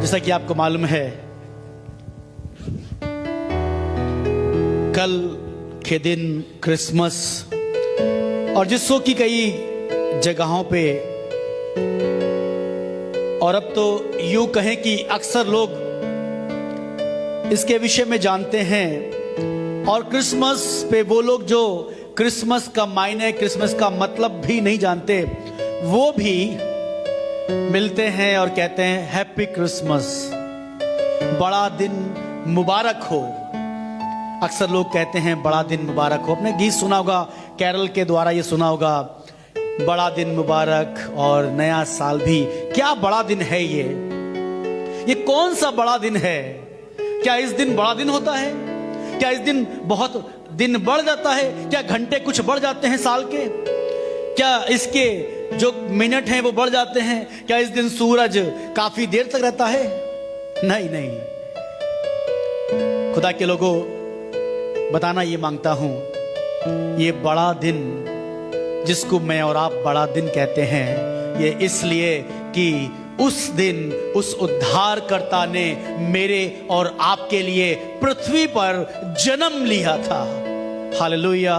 जैसा कि आपको मालूम है, कल के दिन क्रिसमस और जिसको की कई जगहों पे, और अब तो यूं कहें कि अक्सर लोग इसके विषय में जानते हैं, और क्रिसमस पे वो लोग जो क्रिसमस का मायने, क्रिसमस का मतलब भी नहीं जानते, वो भी मिलते हैं और कहते हैं हैप्पी क्रिसमस, बड़ा दिन मुबारक हो। अक्सर लोग कहते हैं बड़ा दिन मुबारक हो। आपने गीत सुना होगा, कैरल के द्वारा ये सुना होगा, बड़ा दिन मुबारक और नया साल भी। क्या बड़ा दिन है ये कौन सा बड़ा दिन है? क्या इस दिन बड़ा दिन होता है? क्या इस दिन बहुत दिन बढ़ जाता है? क्या घंटे कुछ बढ़ जाते हैं साल के? क्या इसके जो मिनट हैं वो बढ़ जाते हैं? क्या इस दिन सूरज काफी देर तक रहता है? नहीं नहीं, खुदा के लोगों, बताना ये मांगता हूं, ये बड़ा दिन जिसको मैं और आप बड़ा दिन कहते हैं, ये इसलिए कि उस दिन उस उद्धारकर्ता ने मेरे और आपके लिए पृथ्वी पर जन्म लिया था। हालेलुया।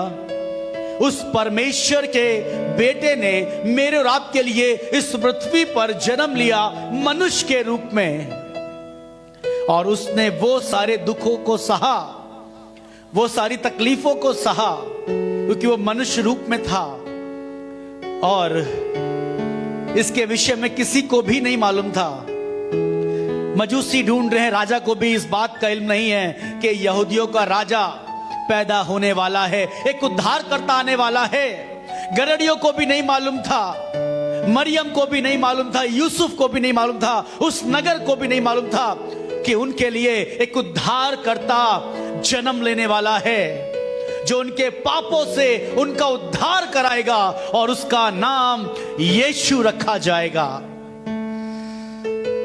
उस परमेश्वर के बेटे ने मेरे और आपके लिए इस पृथ्वी पर जन्म लिया मनुष्य के रूप में, और उसने वो सारे दुखों को सहा, वो सारी तकलीफों को सहा, क्योंकि वो मनुष्य रूप में था। और इसके विषय में किसी को भी नहीं मालूम था। मजूसी ढूंढ रहे हैं, राजा को भी इस बात का इल्म नहीं है कि यहूदियों का राजा पैदा होने वाला है, एक उद्धारकर्ता आने वाला है। गरड़ियों को भी नहीं मालूम था, मरियम को भी नहीं मालूम था, यूसुफ को भी नहीं मालूम था, उस नगर को भी नहीं मालूम था कि उनके लिए एक उद्धारकर्ता जन्म लेने वाला है, जो उनके पापों से उनका उद्धार कराएगा, और उसका नाम यीशु रखा जाएगा।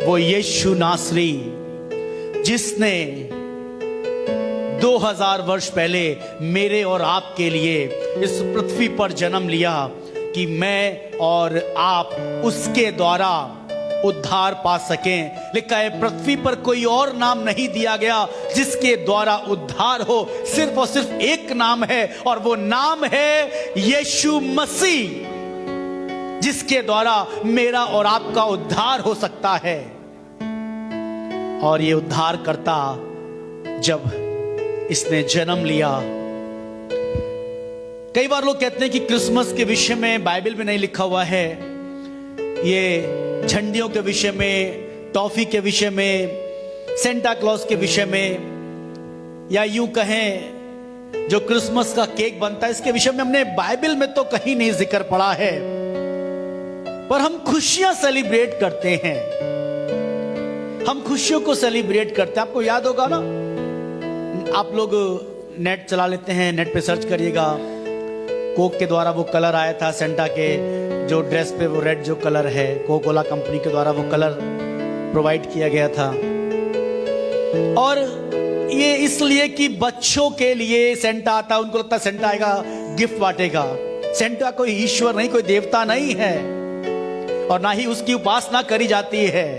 वो यीशु नासरी जिसने 2000 वर्ष पहले मेरे और आपके लिए इस पृथ्वी पर जन्म लिया, कि मैं और आप उसके द्वारा उद्धार पा सकें। लिखा है, पृथ्वी पर कोई और नाम नहीं दिया गया जिसके द्वारा उद्धार हो, सिर्फ और सिर्फ एक नाम है, और वो नाम है यीशु मसीह, जिसके द्वारा मेरा और आपका उद्धार हो सकता है। और ये उद्धारकर्ता जब इसने जन्म लिया, कई बार लोग कहते हैं कि क्रिसमस के विषय में बाइबल में नहीं लिखा हुआ है, ये झंडियों के विषय में, टॉफी के विषय में, सेंटा क्लॉज के विषय में, या यूं कहें जो क्रिसमस का केक बनता है, इसके विषय में हमने बाइबल में तो कहीं नहीं जिक्र पड़ा है। पर हम खुशियां सेलिब्रेट करते हैं, हम खुशियों को सेलिब्रेट करते हैं। आपको याद होगा ना, आप लोग नेट चला लेते हैं, नेट पे सर्च करिएगा, कोक के द्वारा वो कलर आया था सेंटा के जो ड्रेस पे, वो रेड जो कलर है, कोका कोला कंपनी के द्वारा वो कलर प्रोवाइड किया गया था। और ये इसलिए कि बच्चों के लिए सेंटा आता, उनको लगता है सेंटा आएगा गिफ्ट बांटेगा। सेंटा कोई ईश्वर नहीं, कोई देवता नहीं है, और ना ही उसकी उपासना करी जाती है,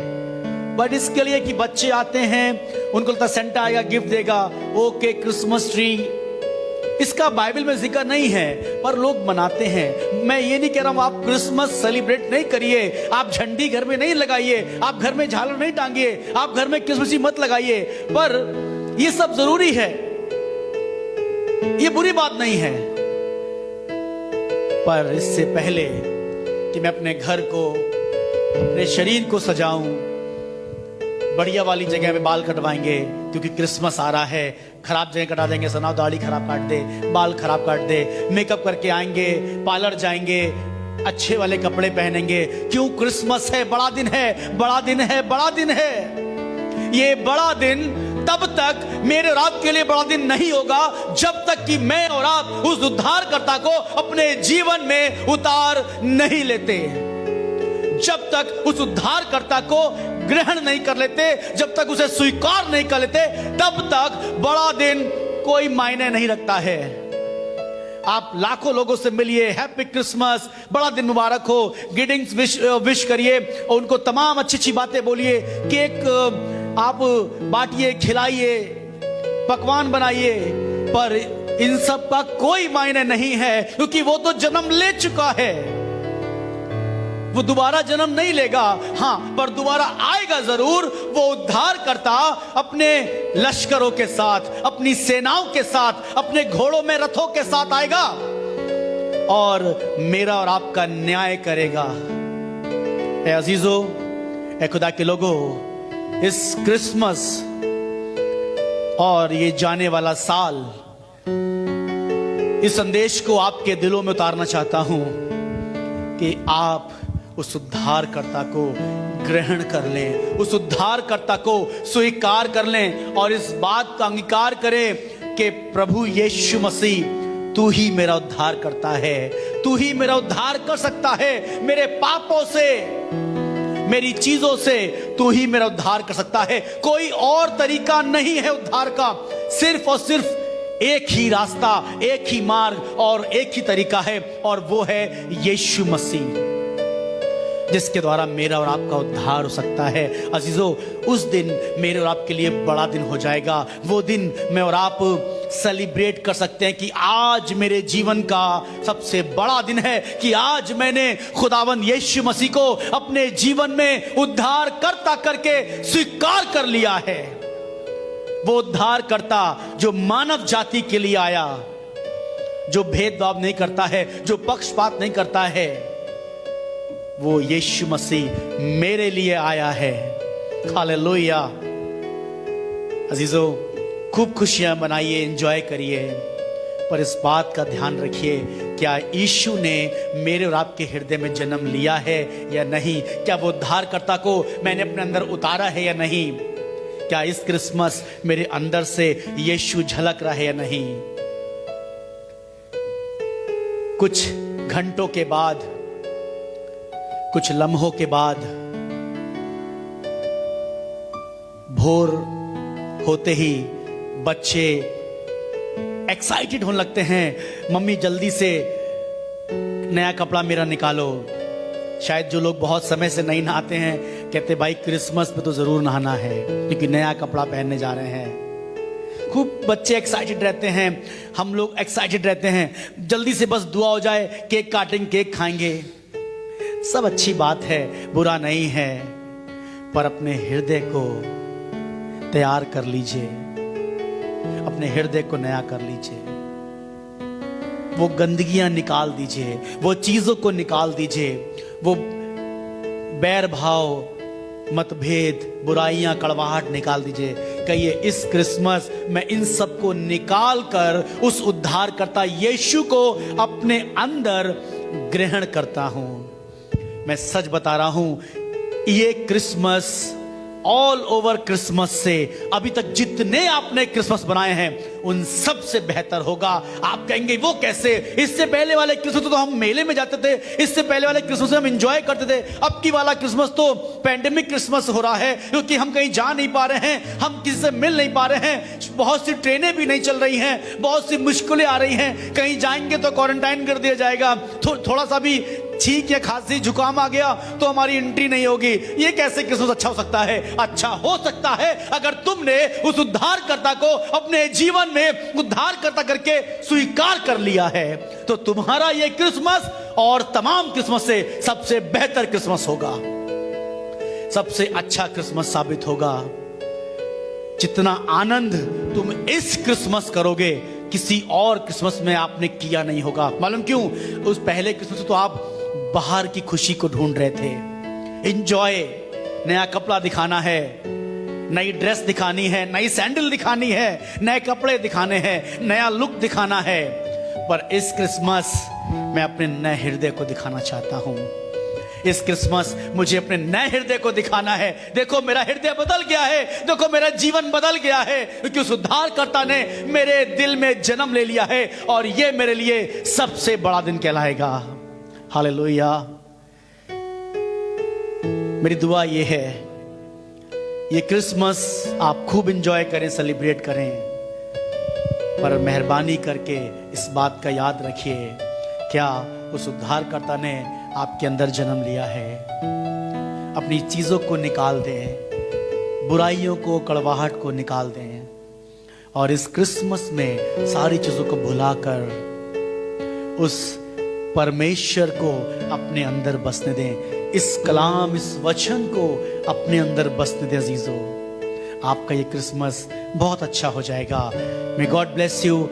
बट इसके लिए कि बच्चे आते हैं, उनको लगता है सेंटा आएगा गिफ्ट देगा। ओके, क्रिसमस ट्री, इसका बाइबल में जिक्र नहीं है, पर लोग मनाते हैं। मैं ये नहीं कह रहा हूं आप क्रिसमस सेलिब्रेट नहीं करिए, आप झंडी घर में नहीं लगाइए, आप घर में झालर नहीं टांगिए, आप घर में क्रिसमस मत लगाइए, पर ये सब जरूरी है, ये बुरी बात नहीं है। पर इससे पहले कि मैं अपने घर को, अपने शरीर को सजाऊं, बढ़िया वाली जगह में बाल कटवाएंगे, क्योंकि क्रिसमस आ रहा है, खराब जगह कटा देंगे, सनाव दाढ़ी खराब काट दे, बाल खराब काट दे, मेकअप करके आएंगे, पार्लर जाएंगे, अच्छे वाले कपड़े पहनेंगे। क्यों? क्रिसमस है, बड़ा दिन है, बड़ा दिन है, बड़ा दिन है। ये बड़ा दिन तब तक मेरे और आपके लिए बड़ा दिन नहीं होगा जब तक कि मैं और आप उस उद्धारकर्ता को अपने जीवन में उतार नहीं लेते, जब तक उस उद्धारकर्ता को ग्रहण नहीं कर लेते, जब तक उसे स्वीकार नहीं कर लेते, तब तक बड़ा दिन कोई मायने नहीं रखता है। आप लाखों लोगों से मिलिए, हैप्पी क्रिसमस, बड़ा दिन मुबारक हो, ग्रीटिंग्स विश करिए और उनको तमाम अच्छी अच्छी बातें बोलिए, केक आप बांटिए, खिलाइए, पकवान बनाइए, पर इन सब का कोई मायने नहीं है, क्योंकि वो तो जन्म ले चुका है, वो दोबारा जन्म नहीं लेगा। हां, पर दोबारा आएगा जरूर। वो उद्धार करता अपने लश्करों के साथ, अपनी सेनाओं के साथ, अपने घोड़ों में रथों के साथ आएगा और मेरा और आपका न्याय करेगा। ए अजीजों, ए खुदा के लोगों, इस क्रिसमस और ये जाने वाला साल, इस संदेश को आपके दिलों में उतारना चाहता हूं कि आप उस उद्धारकर्ता को ग्रहण कर लें, उस उद्धारकर्ता को स्वीकार कर लें और इस बात का अंगीकार करें कि प्रभु यीशु मसीह, तू ही मेरा उद्धार करता है, तू ही मेरा उद्धार कर सकता है, मेरे पापों से, मेरी चीजों से तू ही मेरा उद्धार कर सकता है। कोई और तरीका नहीं है उद्धार का, सिर्फ और सिर्फ एक ही रास्ता, एक ही मार्ग और एक ही तरीका है, और वो है यीशु मसीह, जिसके द्वारा मेरा और आपका उद्धार हो सकता है। अजीजों, उस दिन मेरे और आपके लिए बड़ा दिन हो जाएगा। वो दिन मैं और आप सेलिब्रेट कर सकते हैं कि आज मेरे जीवन का सबसे बड़ा दिन है, कि आज मैंने खुदावंद यीशु मसीह को अपने जीवन में उद्धार करता करके स्वीकार कर लिया है। वो उद्धार करता जो मानव जाति के लिए आया, जो भेदभाव नहीं करता है, जो पक्षपात नहीं करता है, वो यीशु मसीह मेरे लिए आया है। हालेलुया। अजीजों, खूब खुशियां मनाइए, एंजॉय करिए, पर इस बात का ध्यान रखिए, क्या यीशु ने मेरे और आपके हृदय में जन्म लिया है या नहीं? क्या वो उद्धारकर्ता को मैंने अपने अंदर उतारा है या नहीं? क्या इस क्रिसमस मेरे अंदर से यीशु झलक रहा है या नहीं? कुछ घंटों के बाद, कुछ लम्हों के बाद, भोर होते ही बच्चे एक्साइटेड होने लगते हैं, मम्मी जल्दी से नया कपड़ा मेरा निकालो। शायद जो लोग बहुत समय से नहीं नहाते हैं कहते भाई क्रिसमस पे तो जरूर नहाना है, क्योंकि नया कपड़ा पहनने जा रहे हैं। खूब बच्चे एक्साइटेड रहते हैं, हम लोग एक्साइटेड रहते हैं, जल्दी से बस दुआ हो जाए, केक काटेंगे, केक खाएंगे। सब अच्छी बात है, बुरा नहीं है, पर अपने हृदय को तैयार कर लीजिए, अपने हृदय को नया कर लीजिए, वो गंदगियां निकाल दीजिए, वो चीजों को निकाल दीजिए, वो बैर भाव, मतभेद, बुराइयां, कड़वाहट निकाल दीजिए। कहिए इस क्रिसमस मैं इन सब को निकाल कर उस उद्धारकर्ता यीशु को अपने अंदर ग्रहण करता हूं। मैं सच बता रहा हूं, ये क्रिसमस ऑल ओवर क्रिसमस से अभी तक जितने आपने क्रिसमस बनाए हैं उन सब से बेहतर होगा। आप कहेंगे वो कैसे? इससे पहले वाले क्रिसमस तो हम मेले में जाते थे, इससे पहले वाले क्रिसमस में हम एंजॉय करते थे, अब की वाला क्रिसमस तो पैंडेमिक क्रिसमस हो रहा है, क्योंकि हम कहीं जा नहीं पा रहे हैं, हम किसी से मिल नहीं पा रहे हैं, बहुत सी ट्रेनें भी नहीं चल रही हैं, बहुत सी मुश्किलें आ रही हैं, कहीं जाएंगे तो क्वारंटाइन कर दिया जाएगा, थोड़ा सा भी छींक या खांसी जुकाम आ गया तो हमारी एंट्री नहीं होगी। ये कैसे क्रिसमस अच्छा हो सकता है? अच्छा हो सकता है अगर तुमने उस उद्धारकर्ता को अपने जीवन में उद्धारकर्ता करके स्वीकार कर लिया है, तो तुम्हारा ये क्रिसमस और तमाम क्रिसमस से सबसे बेहतर क्रिसमस होगा, सबसे अच्छा क्रिसमस साबित होगा। जितना आनंद तुम इस क्रिसमस करोगे किसी और क्रिसमस में आपने किया नहीं होगा। मालूम क्यों? उस पहले क्रिसमस तो आप बाहर की खुशी को ढूंढ रहे थे, एंजॉय, नया कपड़ा दिखाना है, नई ड्रेस दिखानी है, नई सैंडल दिखानी है, नए कपड़े दिखाने हैं, नया लुक दिखाना है। पर इस क्रिसमस मैं अपने नए हृदय को दिखाना चाहता हूं। इस क्रिसमस मुझे अपने नए हृदय को दिखाना है। देखो मेरा हृदय बदल गया है, देखो मेरा जीवन बदल गया है, क्योंकि उस उद्धारकर्ता ने मेरे दिल में जन्म ले लिया है, और ये मेरे लिए सबसे बड़ा दिन कहलाएगा। हालेलुया। मेरी दुआ ये है, ये क्रिसमस आप खूब एंजॉय करें, सेलिब्रेट करें, पर मेहरबानी करके इस बात का याद रखिए, क्या उस उद्धारकर्ता ने आपके अंदर जन्म लिया है? अपनी चीज़ों को निकाल दें, बुराइयों को, कड़वाहट को निकाल दें, और इस क्रिसमस में सारी चीज़ों को भुलाकर उस परमेश्वर को अपने अंदर बसने दें। इस कलाम, इस वचन को अपने अंदर बसने दें। अजीजों, आपका ये क्रिसमस बहुत अच्छा हो जाएगा। May God bless you.